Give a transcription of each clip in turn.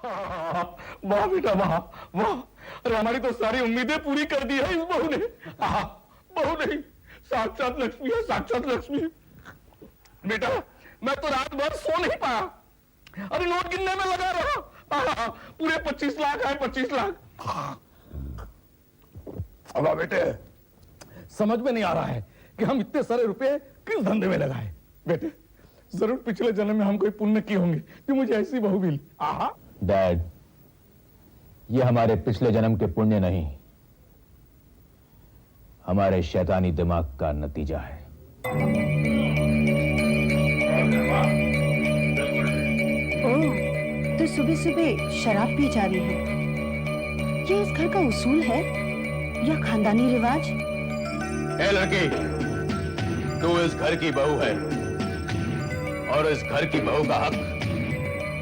वाह बेटा वाह वाह। अरे हमारी तो सारी उम्मीदें पूरी कर दी है इस बहू ने। बहू नहीं, साक्षात लक्ष्मी है, साक्षात लक्ष्मी। बेटा मैं तो रात भर सो नहीं पाया, अरे नोट गिनने में लगा रहा। पूरे 25 लाख है, 25 लाख। अब बेटे समझ में नहीं आ रहा है कि हम इतने सारे रुपए किस धंधे में लगाए। बेटे जरूर पिछले जन्म में हम कोई पुण्य किए होंगे कि मुझे ऐसी बहू मिली। डैड, ये हमारे पिछले जन्म के पुण्य नहीं, हमारे शैतानी दिमाग का नतीजा है। ओह, तो सुबह सुबह शराब पी जा रही है। ये इस घर का उसूल है या खानदानी रिवाज? ए लड़की, तू इस घर की बहू है और इस घर की बहू का हक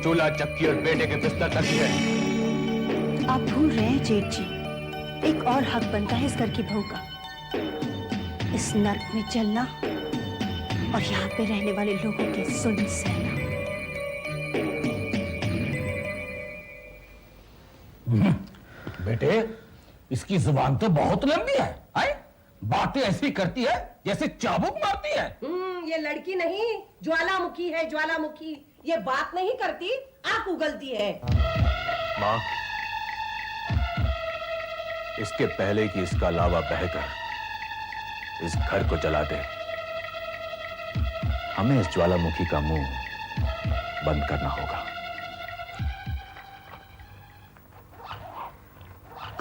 चूल्हा चक्की और बेटे के बिस्तर तक ही है। आप भूल रहे हैं जेठ जी, एक और हक बनता है इस घर की बहू का, इस नर्क में चलना और यहाँ पे रहने वाले लोगों के सुन सहना। बेटे इसकी जुबान तो बहुत लंबी है, बातें ऐसी करती है जैसे चाबुक मारती है। ये लड़की नहीं, ज्वालामुखी है, ज्वालामुखी। ये बात नहीं करती, आंख उगलती है। माँ, इसके पहले कि इसका लावा बहकर इस घर को जला दे, हमें इस ज्वालामुखी का मुंह बंद करना होगा।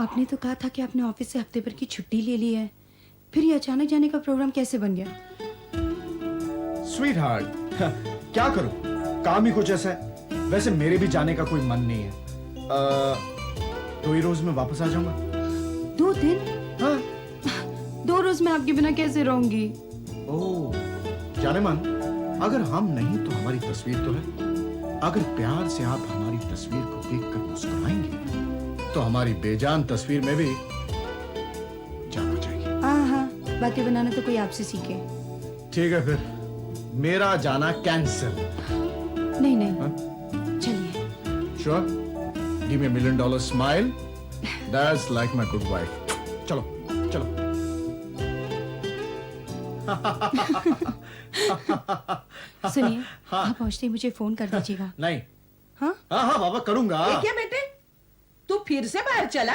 आपने तो कहा था कि आपने ऑफिस से हफ्ते भर की छुट्टी ले ली है, फिर ये अचानक जाने का प्रोग्राम कैसे बन गया? स्वीट हार्ट, क्या करूं, काम ही कुछ ऐसा है। वैसे मेरे भी जाने का कोई मन नहीं है। 2 ही रोज में वापस आ जाऊंगा। 2 दिन? हाँ। 2 रोज में आपके बिना कैसे रहूंगी? ओह, जाने मन, अगर हम नहीं तो हमारी तस्वीर तो है। अगर प्यार से आप हमारी तस्वीर को देखकर मुस्कुराएंगे तो हमारी बेजान तस्वीर में भी जान आ जाएगी। हाँ, बातें बनाना तो कोई आपसे सीखे। ठीक है, फिर मेरा जाना कैंसिल। नहीं, चलिए। Sure? Give me $1 million smile. That's like my good wife. चलो चलो। सुनिए, हाँ पहुंचते ही मुझे फोन कर दीजिएगा। नहीं। हाँ हाँ बाबा करूंगा। ये क्या बेटे, तू फिर से बाहर चला?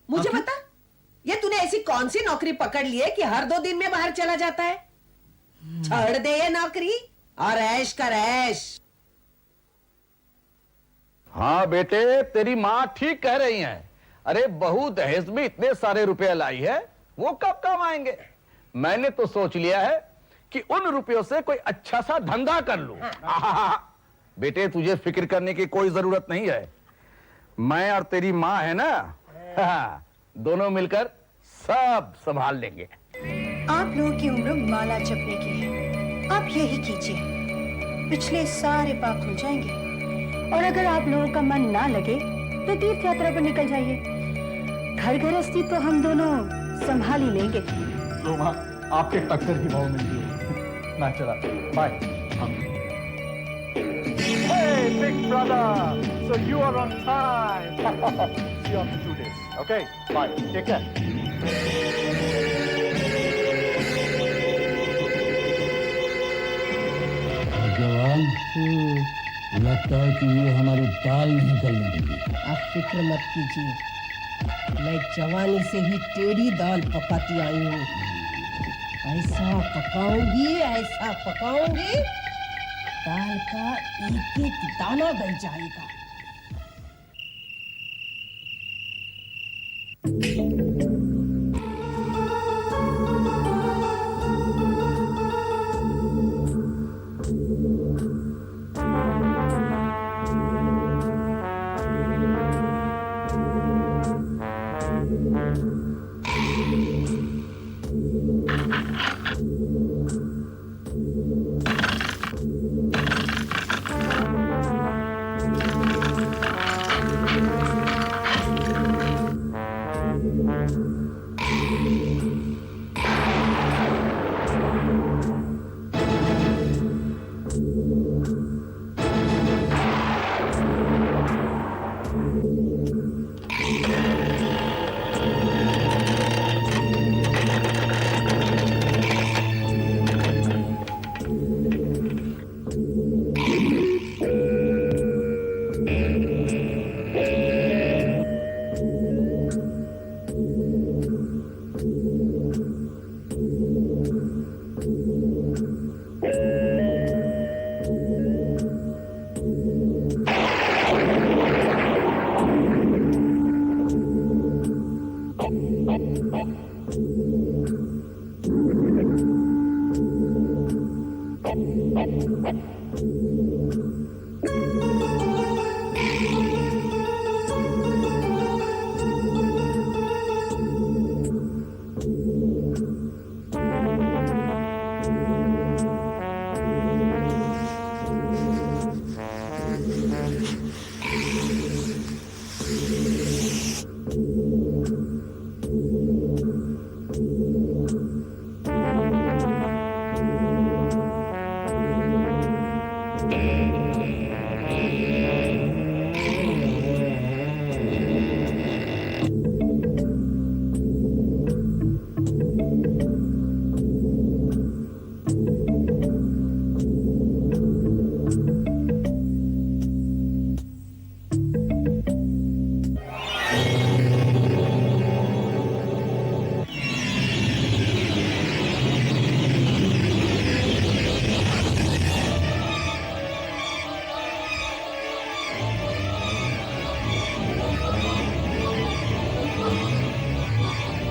मुझे बता, ये तूने ऐसी कौन सी नौकरी पकड़ ली है कि हर 2 दिन में बाहर चला जाता है? छोड़ दे ये नौकरी और ऐश कर ऐश। हाँ बेटे, तेरी माँ ठीक कह रही है। अरे बहू दहेज में इतने सारे रुपए लाई है, वो कब काम आएंगे। मैंने तो सोच लिया है कि उन रुपयों से कोई अच्छा सा धंधा कर लूं। बेटे तुझे फिक्र करने की कोई जरूरत नहीं है, मैं और तेरी माँ है ना, दोनों मिलकर सब संभाल लेंगे। आप लोगों की उम्र माला जपने की है, आप यही कीजिए, पिछले सारे पाप खुल जाएंगे। और अगर आप लोगों का मन ना लगे तो तीर्थ यात्रा पर निकल जाइए। घर गृहस्थी तो हम दोनों संभाल ही लेंगे। तो माँ, आपके टक्कर की बहू मिलती है। मैं चला, bye. Hey, big brother! So you are on time. See you after 2 days. Okay? Bye. Take care. जवान, लगता है कि ये हमारी दाल नहीं गलने देगी। आप फिक्र मत कीजिए, मैं जवानी से ही टेढ़ी दाल पकाती आई हूँ। ऐसा पकाऊंगी, दाल का एक एक दाना गल जाएगा।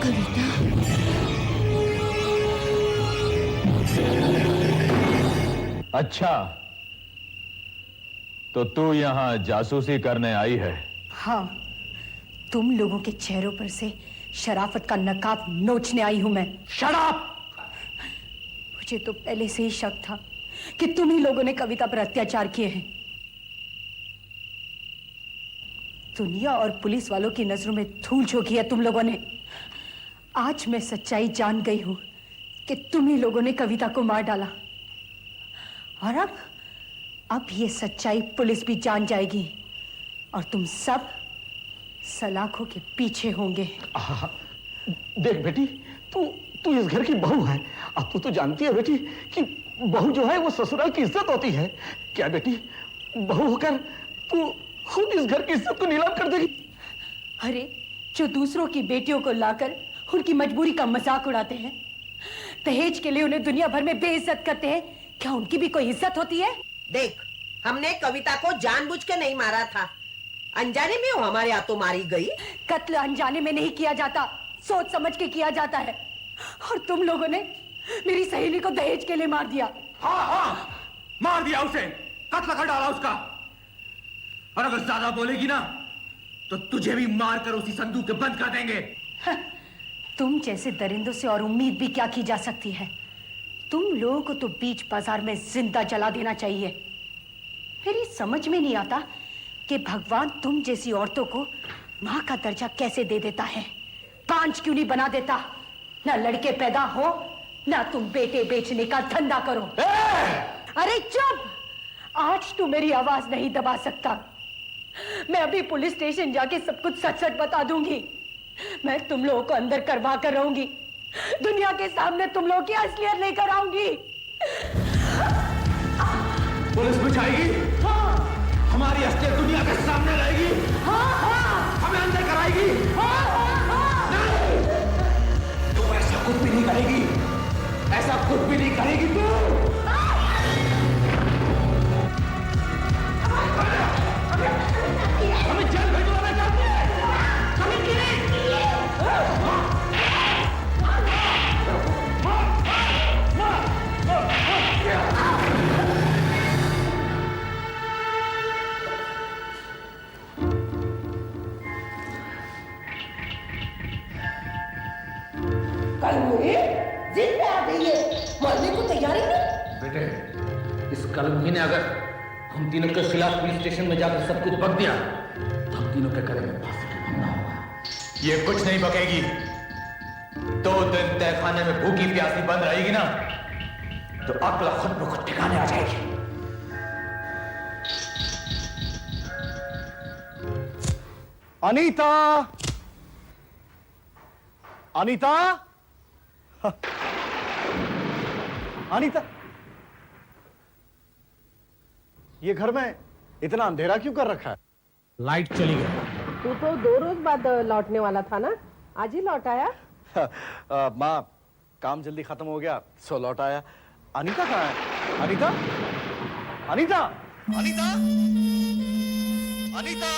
कविता, अच्छा, तो तू यहां जासूसी करने आई है? हाँ, तुम लोगों के चेहरों पर से शराफत का नकाब नोचने आई हूं मैं। शराब! मुझे तो पहले से ही शक था कि तुम ही लोगों ने कविता पर अत्याचार किए हैं। दुनिया और पुलिस वालों की नजरों में धूल झोंकी है तुम लोगों ने। आज मैं सच्चाई जान गई हूं कि तुम ही लोगों ने कविता को मार डाला। और अब ये सच्चाई पुलिस भी जान जाएगी और तुम सब सलाखों के पीछे होंगे। देख बेटी, तू इस घर की बहू है। अब तू तो जानती है बेटी कि बहू जो है वो ससुराल की इज्जत होती है। क्या बेटी, बहू होकर तू खुद इस घर की इज्जत को नीलाम कर देगी? अरे, जो दूसरों की बेटियों को लाकर उनकी मजबूरी का मजाक उड़ाते हैं, दहेज के लिए उन्हें दुनिया भर में बेइज्जत करते हैं, क्या उनकी भी कोई इज्जत होती है? देख, हमने कविता को जानबूझ के नहीं मारा था, अनजाने में वो हमारे हाथों मारी गई। कत्ल अनजाने में नहीं किया जाता, सोच समझ के किया जाता है। और तुम लोगों ने मेरी सहेली को दहेज के लिए मार दिया। हाँ, मार दिया उसे, कत्ल कर डाला उसका। और अगर ज्यादा बोलेगी ना तो तुझे भी मारकर उसी संदूक के बंद कर देंगे। तुम जैसे दरिंदों से और उम्मीद भी क्या की जा सकती है? तुम लोगों को तो बीच बाजार में जिंदा जला देना चाहिए। मेरी समझ में नहीं आता कि भगवान तुम जैसी औरतों को मां का दर्जा कैसे दे देता है। कांच क्यों नहीं बना देता? ना लड़के पैदा हो, ना तुम बेटे बेचने का धंधा करो। अरे चुप! आज तू मेरी आवाज नहीं दबा सकता। मैं अभी पुलिस स्टेशन जाके सब कुछ सच सच बता दूंगी। मैं तुम लोगों को अंदर करवा कर रहूंगी, दुनिया के सामने तुम लोगों की असलियत लेकर आऊंगी। पुलिस बुझाएगी? हाँ, हमारी असलियत दुनिया के सामने लाएगी? हाँ, हाँ, हमें अंदर कराएगी? हाँ, हाँ, नहीं! तू ऐसा कुछ भी नहीं करेगी, ऐसा कुछ भी नहीं करेगी तू। हमें जेल भिजवाना चाहती है? जिंदा आ गई है, मरने को तैयार ही नहीं। बेटे, इस कलमुही ने अगर हम तीनों के खिलाफ पुलिस स्टेशन में जाकर सब कुछ बक दिया तो हम तीनों के गले में फांसी का फंदा होगा। ये कुछ नहीं बकेगी। 2 दिन तहखाने में भूखी प्यासी बंद रहेगी ना तो अक्ल खुद ब खुद ठिकाने आ जाएगी। अनीता, अनीता, अनीता, ये घर में इतना अंधेरा क्यों कर रखा है? लाइट चली गई। तू तो 2 रोज बाद लौटने वाला था ना, आज ही लौट आया। माँ, काम जल्दी खत्म हो गया सो लौट आया। अनीता कहाँ है? अनीता, अनीता, अनीता, अनीता।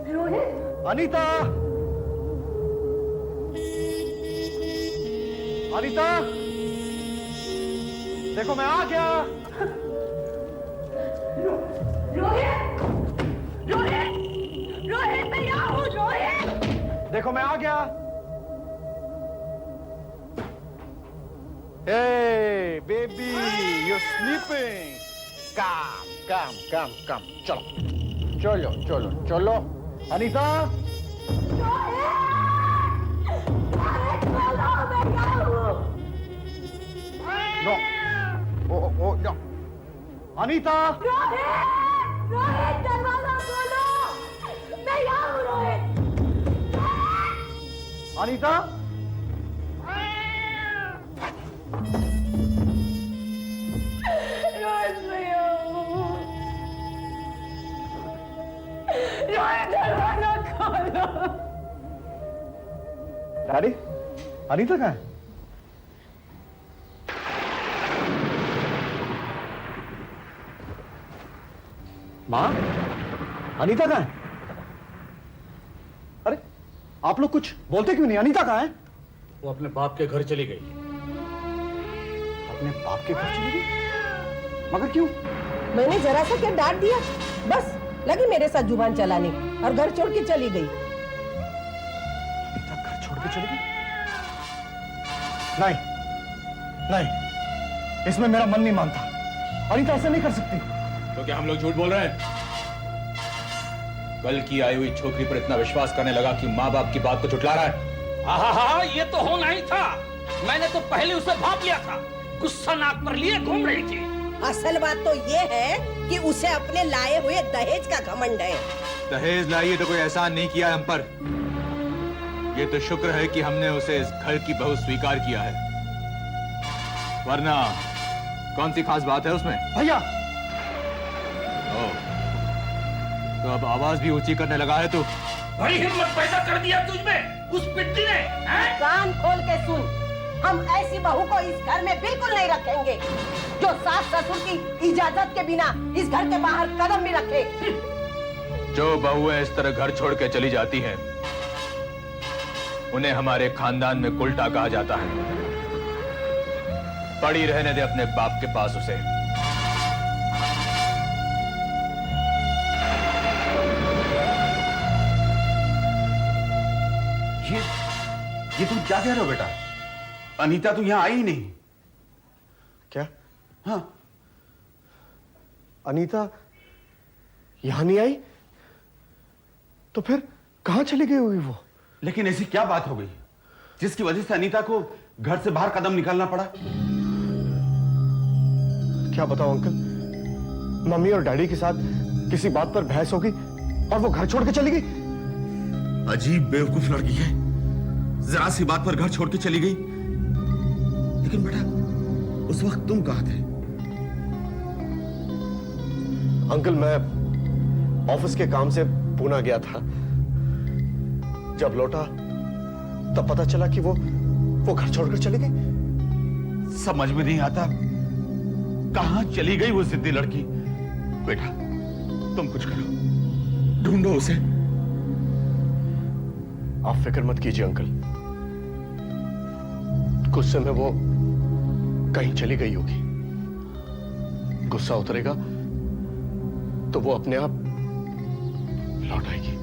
रोहित, अनीता, अनीता, देखो मैं आ गया। रोहित, रोहित, रोहित मैं यहाँ हूँ, रोहित। देखो मैं आ गया। Hey, baby, you're sleeping. Come. चलो। Anita. No. Oh, no. Anita. Rohit दरवाजा खोलो, मैं यहाँ हूँ रोहित। अनीता। रोहित मैं यहाँ हूँ। रोहित दरवाजा खोलो। डैडी, अनीता कहाँ है? माँ, अनीता कहाँ है? अरे, आप लोग कुछ बोलते क्यों नहीं? अनीता कहाँ है? वो अपने बाप के घर चली गई। अपने बाप के घर चली गई? मगर क्यों? मैंने जरा सा क्या डांट दिया, बस लगी मेरे साथ जुबान चलाने और घर छोड़ के चली गई। अनीता घर छोड़ के चली गई? नहीं, इसमें मेरा मन नहीं मानता। अनीता ऐसा नहीं कर सकती। तो क्या हम लोग झूठ बोल रहे हैं? कल की आई हुई छोकरी पर इतना विश्वास करने लगा कि माँ बाप की बात को झुठला रहा है। हाँ, ये तो होना ही था। मैंने तो पहले उसे भाप लिया था। गुस्सा नाक पर लिए घूम रही थी। असल बात तो ये है कि उसे अपने लाए हुए दहेज का घमंड है। दहेज लाइए तो कोई एहसान नहीं किया हम पर। ये तो शुक्र है कि हमने उसे इस घर की बहू स्वीकार किया है, वरना कौन सी खास बात है उसमें? भैया, तो अब आवाज भी ऊंची करने लगा है तू। बड़ी हिम्मत पैदा कर दिया तुझमें उस पिट्टी ने, हैं? कान खोल के सुन, हम ऐसी बहू को इस घर में बिल्कुल नहीं रखेंगे जो सास ससुर की इजाजत के बिना इस घर के बाहर कदम भी रखे। जो बहुएं इस तरह घर छोड़ के चली जाती हैं, उन्हें हमारे खानदान में उल्टा कहा जाता है। पड़ी रहने दे अपने बाप के पास उसे। ये तुम क्या कह रहे हो बेटा? अनीता तो यहां आई ही नहीं। क्या? हाँ, अनीता यहां नहीं आई? तो फिर कहां चली गई होगी वो? लेकिन ऐसी क्या बात हो गई जिसकी वजह से अनीता को घर से बाहर कदम निकालना पड़ा? क्या बताओ अंकल, मम्मी और डैडी के साथ किसी बात पर बहस होगी और वो घर छोड़ के चली गई। अजीब बेवकूफ लड़की है, जरा सी बात पर घर छोड़ के चली गई। लेकिन बेटा, उस वक्त तुम कहां थे? अंकल, मैं ऑफिस के काम से पूना गया था। जब लौटा तब पता चला कि वो घर छोड़कर चली गई। समझ में नहीं आता कहां चली गई वो जिद्दी लड़की। बेटा, तुम कुछ करो, ढूंढो उसे। आप फिक्र मत कीजिए अंकल, कुछ समय वो कहीं चली गई होगी। गुस्सा उतरेगा तो वो अपने आप लौट आएगी।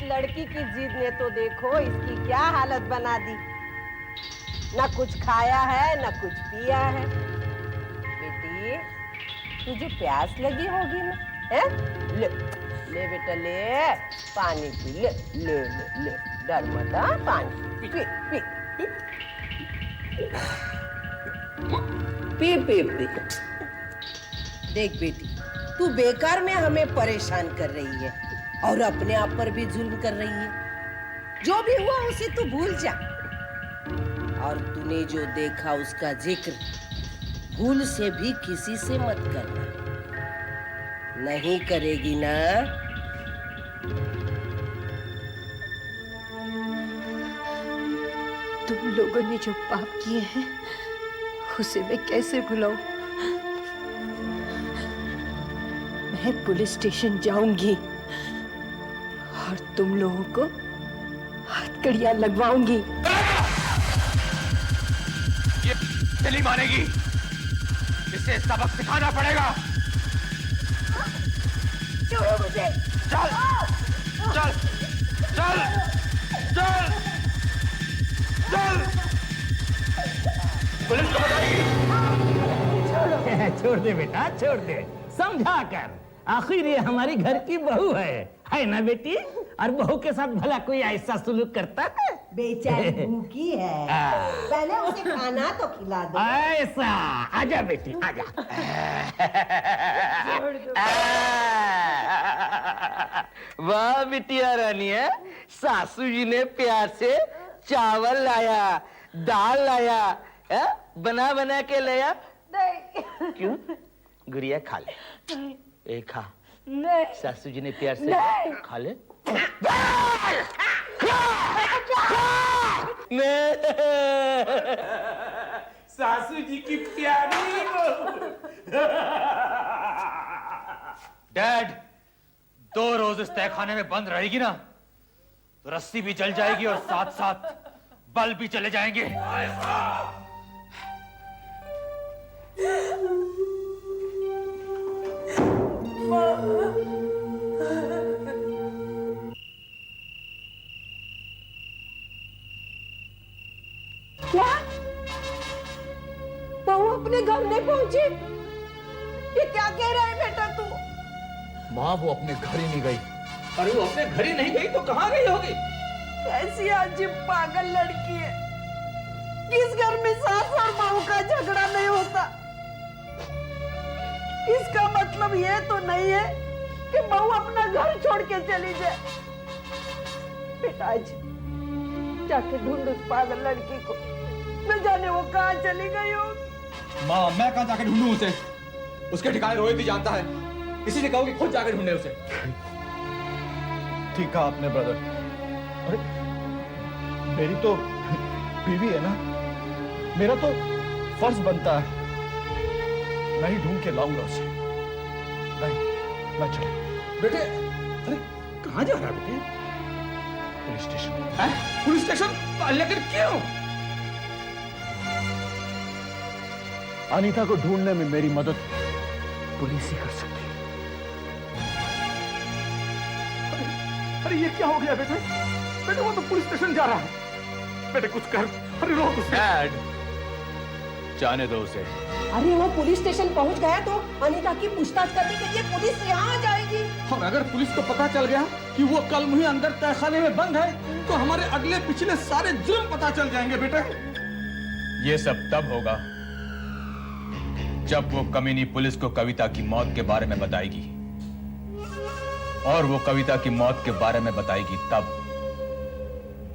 लड़की की जिद ने तो देखो इसकी क्या हालत बना दी। ना कुछ खाया है ना कुछ पिया है। बेटी, तुझे प्यास लगी होगी ना? है? ले ले बेटा, ले पानी पी। ले ले ले ले, डर मत। हाँ, पानी P P P P P P. देख बेटी, तू बेकार में हमें परेशान कर रही है और अपने आप पर भी जुल्म कर रही है। जो भी हुआ उसे तू भूल जा, और तूने जो देखा उसका जिक्र भूल से भी किसी से मत करना। नहीं करेगी ना? तुम लोगों ने जो पाप किए हैं उसे मैं कैसे भुलाऊं? मैं पुलिस स्टेशन जाऊंगी और तुम लोगों को हथकड़ियां लगवाऊंगी। ये चली मानेगी, इसे सबक सिखाना पड़ेगा। छोड़ो मुझे। चल चल चल चल चल, पुलिस को बताएगी। छोड़ दे बेटा, छोड़ दे, समझा कर। आखिर ये हमारी घर की बहू है ना बेटी? और बहू के साथ भला कोई ऐसा सलूक करता है? बेचारी भूखी है, पहले उसे खाना तो खिला दो। ऐसा, आजा बेटी, आजा। वाह बिटिया रानी है, सासू जी ने प्यार से चावल लाया, दाल लाया, है? बना बना के लाया। नहीं। क्यों? गुड़िया खा ले। ए खा। नहीं। सासू जी ने प्यार से खा ले। सासू जी की प्यारी बहू। डैड, 2 रोज इस तहखाने में बंद रहेगी ना तो रस्सी भी जल जाएगी और साथ साथ बल भी चले जाएंगे। क्या? बहू अपने घर नहीं पहुंची? ये क्या कह रहा है बेटा तू? माँ वो अपने घर ही नहीं गई। अरे वो अपने घर ही नहीं गई तो कहाँ गई होगी? कैसी अजीब पागल लड़की है। किस घर में सास और बहू का झगड़ा नहीं होता? इसका मतलब ये तो नहीं है कि बहू अपना घर छोड़ के चली जाए। बेटा आज जाके ढूंढ उस पागल लड़की को, न जाने वो कहाँ चली गई हो। माँ, मैं कहाँ जाके ढूंढूं उसे? उसके ठिकाने रोहित ही जानता है। इसी से कहो कि खुद जाके ढूंढे उसे। ठीक कहा आपने ब्रदर। अरे मेरी तो बीवी है ना, मेरा तो फर्ज बनता है, मैं ही ढूंढ के लाऊंगा उसे। नहीं, मैं चला। बेटे, अरे कहाँ जा रहा है बेटे? Police station. Police station? लेकिन क्यों? अनीता को ढूंढने में मेरी मदद पुलिस ही कर सकती है। अरे ये क्या हो गया बेटे? बेटे वो तो पुलिस स्टेशन जा रहा है। बेटे कुछ कर। अरे रोक उसे। डैड, जाने दो उसे। अरे वो पुलिस स्टेशन पहुंच गया तो अनीता की पूछताछ करने के लिए पुलिस यहाँ आ जाएगी। और अगर पुलिस को पता चल गया कि वो कल ही अंदर तहखाने में बंद है तो हमारे अगले पिछले सारे जुर्म पता चल जाएंगे बेटे। ये सब तब होगा जब वो कमीनी पुलिस को कविता की मौत के बारे में बताएगी, और वो कविता की मौत के बारे में बताएगी तब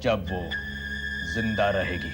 जब वो जिंदा रहेगी।